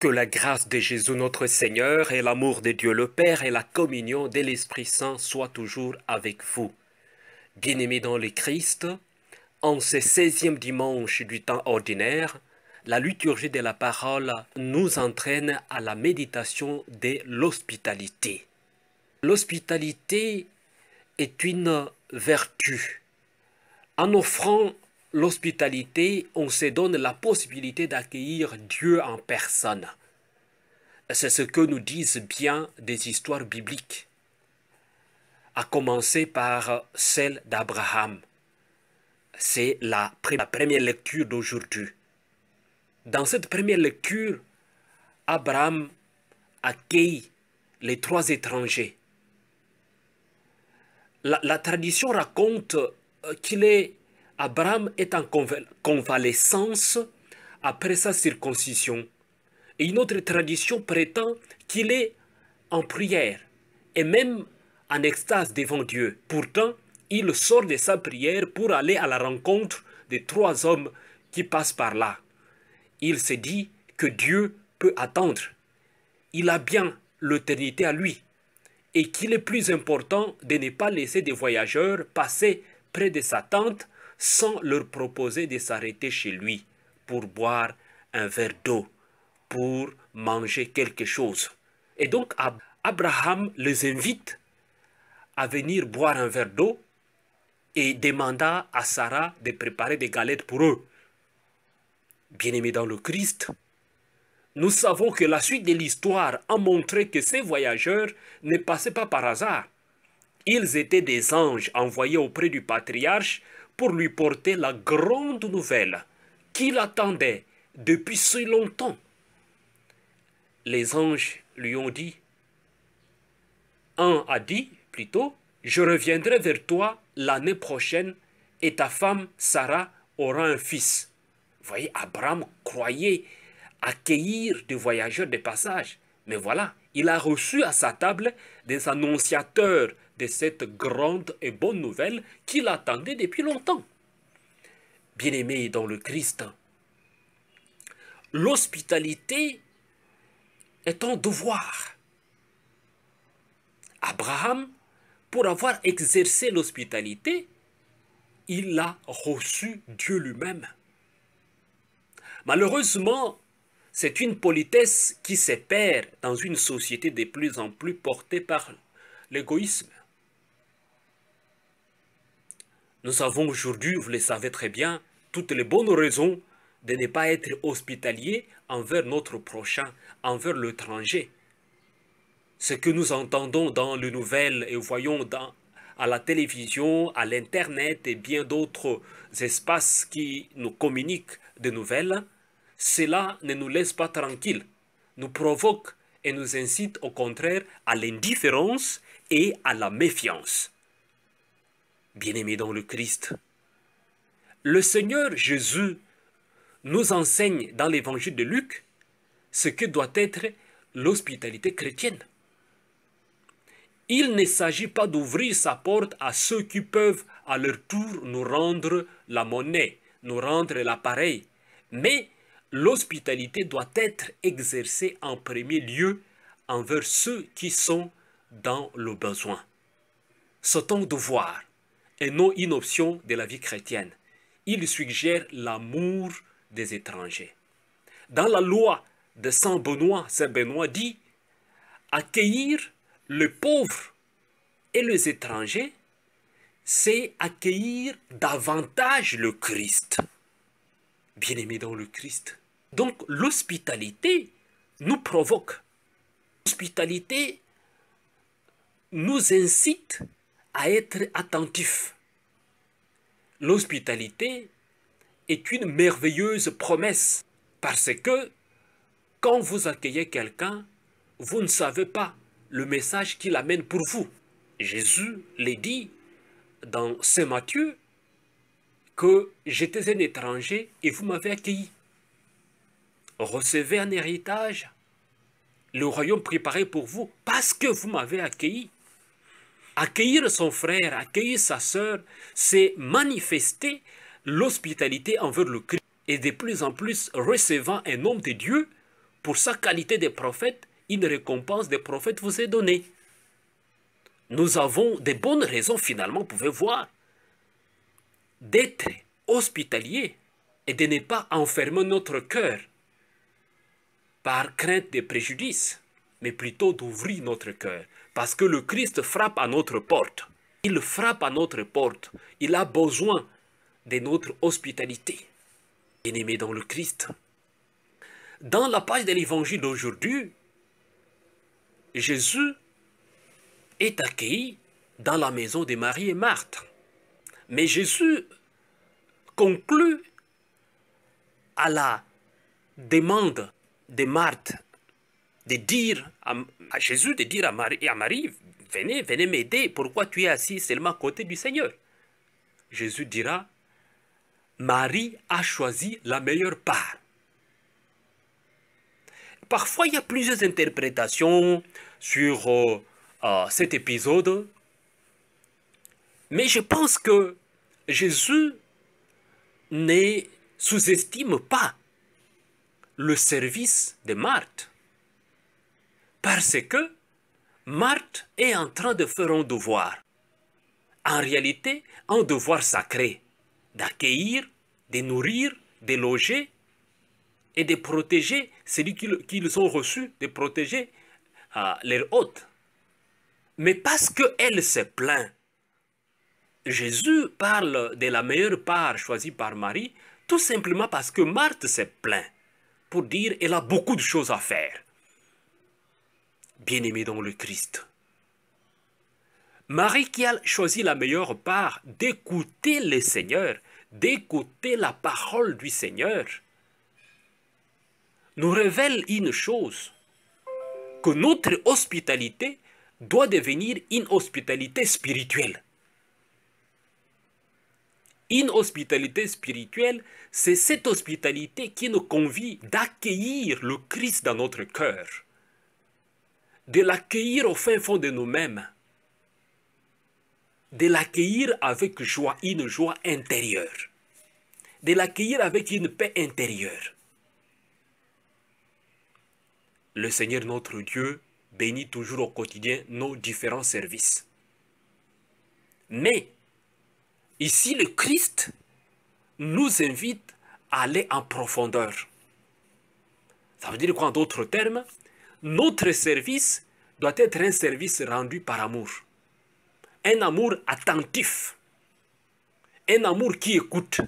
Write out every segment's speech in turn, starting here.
Que la grâce de Jésus notre Seigneur et l'amour de Dieu le Père et la communion de l'Esprit Saint soient toujours avec vous. Bien-aimés dans le Christ, en ce 16e dimanche du temps ordinaire, la liturgie de la parole nous entraîne à la méditation de l'hospitalité. L'hospitalité est une vertu. En offrant l'hospitalité, on se donne la possibilité d'accueillir Dieu en personne. C'est ce que nous disent bien des histoires bibliques, à commencer par celle d'Abraham. C'est la première lecture d'aujourd'hui. Dans cette première lecture, Abraham accueille les 3 étrangers. La tradition raconte Abraham est en convalescence après sa circoncision. Et une autre tradition prétend qu'il est en prière et même en extase devant Dieu. Pourtant, il sort de sa prière pour aller à la rencontre des 3 hommes qui passent par là. Il se dit que Dieu peut attendre. Il a bien l'éternité à lui et qu'il est plus important de ne pas laisser des voyageurs passer près de sa tente sans leur proposer de s'arrêter chez lui pour boire un verre d'eau, pour manger quelque chose. Et donc Abraham les invite à venir boire un verre d'eau et demanda à Sarah de préparer des galettes pour eux. Bien-aimés dans le Christ, nous savons que la suite de l'histoire a montré que ces voyageurs ne passaient pas par hasard. Ils étaient des anges envoyés auprès du patriarche pour lui porter la grande nouvelle qu'il attendait depuis si longtemps. Les anges lui ont dit, un a dit plutôt, je reviendrai vers toi l'année prochaine et ta femme Sarah aura un fils. Vous voyez, Abraham croyait accueillir des voyageurs de passage. Mais voilà, il a reçu à sa table des annonciateurs de cette grande et bonne nouvelle qu'il attendait depuis longtemps. Bien-aimés dans le Christ, l'hospitalité est un devoir. Abraham, pour avoir exercé l'hospitalité, il a reçu Dieu lui-même. Malheureusement, c'est une politesse qui se perd dans une société de plus en plus portée par l'égoïsme. Nous avons aujourd'hui, vous le savez très bien, toutes les bonnes raisons de ne pas être hospitaliers envers notre prochain, envers l'étranger. Ce que nous entendons dans les nouvelles et voyons à la télévision, à l'internet et bien d'autres espaces qui nous communiquent des nouvelles, cela ne nous laisse pas tranquilles, nous provoque et nous incite au contraire à l'indifférence et à la méfiance. Bien-aimés dans le Christ, le Seigneur Jésus nous enseigne dans l'évangile de Luc ce que doit être l'hospitalité chrétienne. Il ne s'agit pas d'ouvrir sa porte à ceux qui peuvent à leur tour nous rendre la monnaie, nous rendre l'appareil, mais l'hospitalité doit être exercée en premier lieu envers ceux qui sont dans le besoin. C'est un devoir et non une option de la vie chrétienne. Il suggère l'amour des étrangers. Dans la loi de Saint Benoît dit « Accueillir les pauvres et les étrangers, c'est accueillir davantage le Christ. » Bien-aimés dans le Christ. Donc l'hospitalité nous provoque. L'hospitalité nous incite à être attentifs. L'hospitalité est une merveilleuse promesse parce que quand vous accueillez quelqu'un, vous ne savez pas le message qu'il amène pour vous. Jésus l'a dit dans Saint Matthieu que j'étais un étranger et vous m'avez accueilli. Recevez un héritage, le royaume préparé pour vous parce que vous m'avez accueilli. Accueillir son frère, accueillir sa sœur, c'est manifester l'hospitalité envers le Christ et de plus en plus recevant un homme de Dieu pour sa qualité de prophète, une récompense des prophètes vous est donnée. Nous avons des bonnes raisons, finalement, vous pouvez voir, d'être hospitaliers et de ne pas enfermer notre cœur par crainte des préjudices, mais plutôt d'ouvrir notre cœur, parce que le Christ frappe à notre porte. Il frappe à notre porte. Il a besoin de notre hospitalité. Bien-aimés dans le Christ. Dans la page de l'évangile d'aujourd'hui, Jésus est accueilli dans la maison de Marie et Marthe. Mais Jésus conclut à la demande de Marthe de dire à Jésus, de dire à Marie, venez, venez m'aider, pourquoi tu es assis seulement à côté du Seigneur? Jésus dira, Marie a choisi la meilleure part. Parfois, il y a plusieurs interprétations sur cet épisode, mais je pense que Jésus ne sous-estime pas le service de Marthe, parce que Marthe est en train de faire un devoir. En réalité, un devoir sacré, d'accueillir, de nourrir, de loger et de protéger celui qu'ils ont reçu, de protéger leurs hôtes. Mais parce qu'elle se plaint, Jésus parle de la meilleure part choisie par Marie, tout simplement parce que Marthe se plaint, pour dire qu'elle a beaucoup de choses à faire. Bien-aimés dans le Christ. Marie qui a choisi la meilleure part d'écouter le Seigneur, d'écouter la parole du Seigneur, nous révèle une chose, que notre hospitalité doit devenir une hospitalité spirituelle. Une hospitalité spirituelle, c'est cette hospitalité qui nous convie d'accueillir le Christ dans notre cœur, de l'accueillir au fin fond de nous-mêmes, de l'accueillir avec joie, une joie intérieure, de l'accueillir avec une paix intérieure. Le Seigneur notre Dieu bénit toujours au quotidien nos différents services. Mais, ici le Christ nous invite à aller en profondeur. Ça veut dire quoi en d'autres termes? Notre service doit être un service rendu par amour. Un amour attentif. Un amour qui écoute.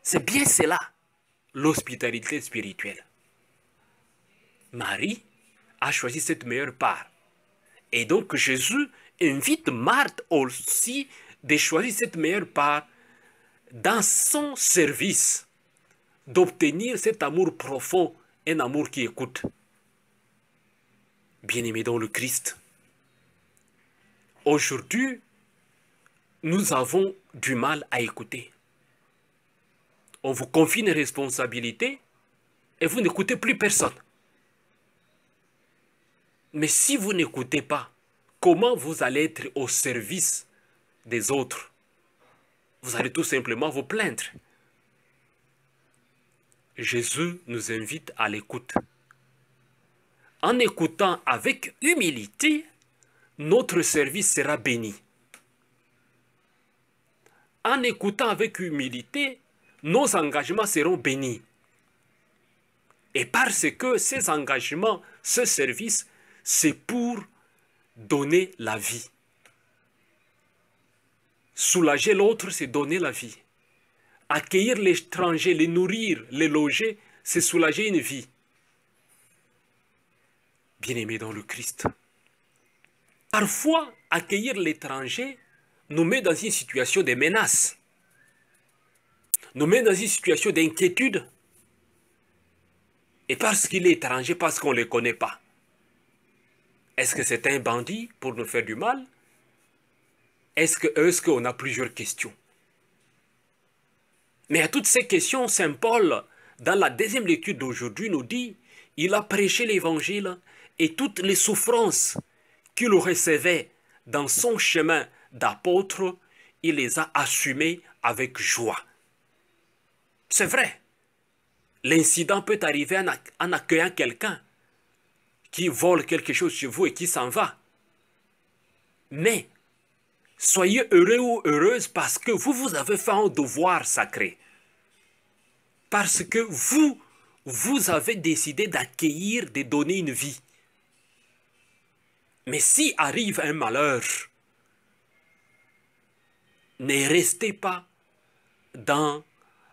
C'est bien cela, l'hospitalité spirituelle. Marie a choisi cette meilleure part. Et donc Jésus invite Marthe aussi de choisir cette meilleure part dans son service, d'obtenir cet amour profond, un amour qui écoute. Bien-aimés dans le Christ, aujourd'hui, nous avons du mal à écouter. On vous confie une responsabilité et vous n'écoutez plus personne. Mais si vous n'écoutez pas, comment vous allez être au service des autres? Vous allez tout simplement vous plaindre. Jésus nous invite à l'écoute. En écoutant avec humilité, notre service sera béni. En écoutant avec humilité, nos engagements seront bénis. Et parce que ces engagements, ce service, c'est pour donner la vie. Soulager l'autre, c'est donner la vie. Accueillir l'étranger, les nourrir, les loger, c'est soulager une vie. Bien-aimés dans le Christ. Parfois, accueillir l'étranger nous met dans une situation de menace, nous met dans une situation d'inquiétude. Et parce qu'il est étranger, parce qu'on ne le connaît pas. Est-ce que c'est un bandit pour nous faire du mal? Est-ce qu'on a plusieurs questions? Mais à toutes ces questions, Saint Paul, dans la deuxième lecture d'aujourd'hui, nous dit, il a prêché l'évangile et toutes les souffrances qu'il recevait dans son chemin d'apôtre, il les a assumées avec joie. C'est vrai. L'incident peut arriver en accueillant quelqu'un qui vole quelque chose chez vous et qui s'en va. Mais soyez heureux ou heureuse parce que vous avez fait un devoir sacré. Parce que vous avez décidé d'accueillir, de donner une vie. Mais si arrive un malheur, ne restez pas dans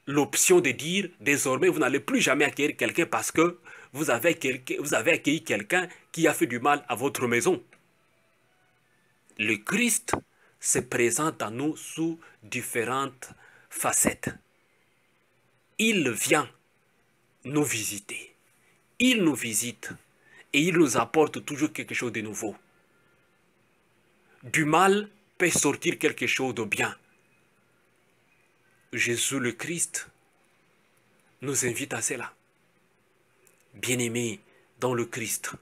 l'option de dire désormais vous n'allez plus jamais accueillir quelqu'un parce que vous avez accueilli quelqu'un qui a fait du mal à votre maison. Le Christ se présente à nous sous différentes facettes. Il vient nous visiter. Il nous visite et il nous apporte toujours quelque chose de nouveau. Du mal peut sortir quelque chose de bien. Jésus le Christ nous invite à cela. Bien-aimés dans le Christ.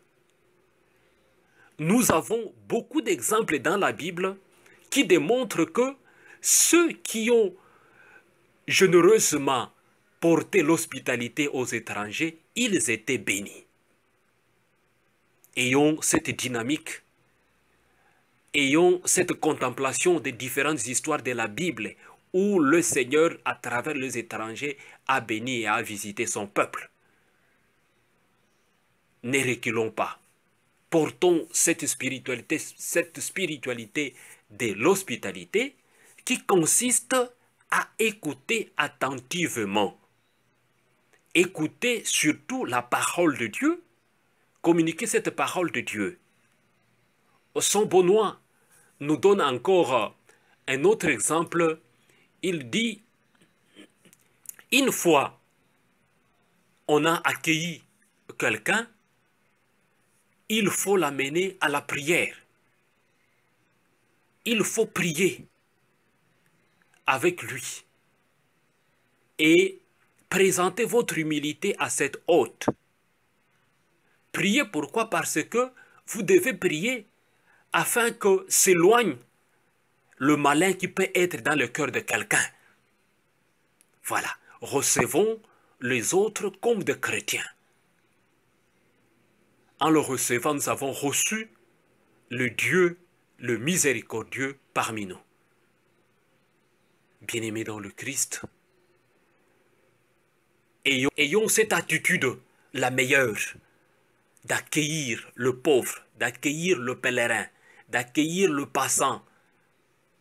Nous avons beaucoup d'exemples dans la Bible qui démontrent que ceux qui ont généreusement porté l'hospitalité aux étrangers, ils étaient bénis. Ayons cette dynamique, ayons cette contemplation des différentes histoires de la Bible où le Seigneur, à travers les étrangers, a béni et a visité son peuple. Ne reculons pas. Portons cette spiritualité de l'hospitalité qui consiste à écouter attentivement. Écouter surtout la parole de Dieu, communiquer cette parole de Dieu. Saint Benoît nous donne encore un autre exemple. Il dit, une fois on a accueilli quelqu'un, il faut l'amener à la prière. Il faut prier avec lui et présenter votre humilité à cet hôte. Priez pourquoi? Parce que vous devez prier afin que s'éloigne le malin qui peut être dans le cœur de quelqu'un. Voilà, recevons les autres comme des chrétiens. En le recevant, nous avons reçu le Dieu, le miséricordieux parmi nous. Bien-aimés dans le Christ, ayons cette attitude, la meilleure, d'accueillir le pauvre, d'accueillir le pèlerin, d'accueillir le passant,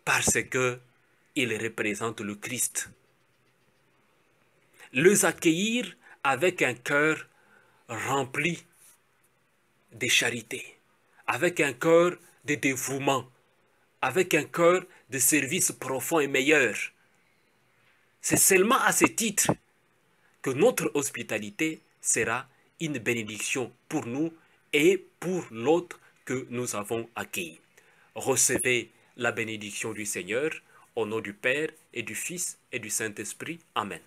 parce qu'il représente le Christ. Les accueillir avec un cœur rempli de charité, avec un cœur de dévouement, avec un cœur de service profond et meilleur. C'est seulement à ce titre que notre hospitalité sera une bénédiction pour nous et pour l'autre que nous avons accueilli. Recevez la bénédiction du Seigneur au nom du Père et du Fils et du Saint-Esprit. Amen.